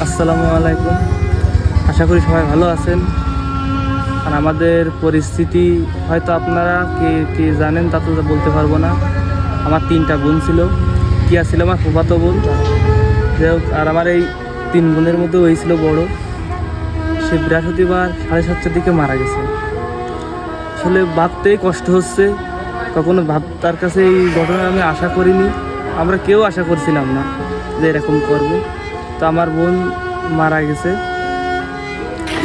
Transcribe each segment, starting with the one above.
আসসালামু আলাইকুম। আশা করি সবাই ভালো আছেন। আর আমাদের পরিস্থিতি হয়তো আপনারা কে কে জানেন তা তো বলতে পারবো না। আমার 3টা বোন ছিল, কিয়া ছিল আমার ফুফাতো বোন। যাই হোক, আর আমার এই 3 বোনের মধ্যে ওই ছিল বড়। সে বৃহস্পতিবার 7:30টার দিকে মারা গেছে। আসলে ভাবতেই কষ্ট হচ্ছে, কখনো তার কাছে এই ঘটনা আমি আশা করিনি। আমরা কেউ আশা করছিলাম না যে এরকম করবে। তো আমার বোন মারা গেছে,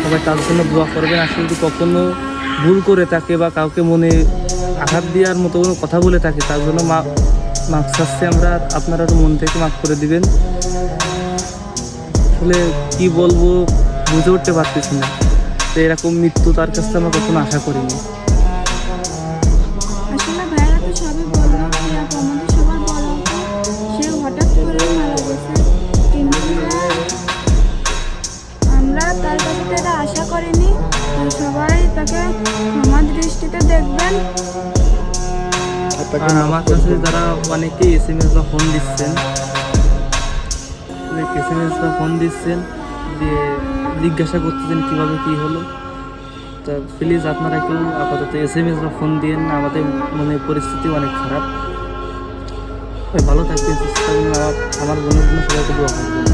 সবাই তার জন্য দোয়া করবেন। আসলে যদি কখনো ভুল করে থাকে বা কাউকে মনে আঘাত দেওয়ার মতো কোনো কথা বলে থাকে, তার জন্য মাফ চাচ্ছি আমরা। আপনারা মন থেকে মাফ করে দিবেন। আসলে কি বলবো বুঝে উঠতে পারতেছি না, তো এরকম মৃত্যু তার কাছ থেকে আমরা কখনো আশা করিনি। আসলে ভাইয়ারা তো সবই বললো কি আপু, আমাদের সবার বড় আপু, সে হঠাৎ করে মারা গেছে। কিন্তু আমরা তার কাছে তো এটা আশা করিনি। তো সবাই তাকে ক্ষমা দৃষ্টিতে দেখবেন। আর আমার কাছে যারা অনেকেই SMS বা ফোন দিচ্ছেন, দিয়ে জিজ্ঞাসা করতেছেন কীভাবে কী হলো, তা প্লিজ আপনারা কেউ আপাতত SMS বা ফোন দিয়েন না। আমাদের মনে পরিস্থিতি অনেক খারাপ। ভালো থাকবেন, সুস্থ থাকবেন। আমার বোনের জন্য সবাইকে দোয়া করবেন।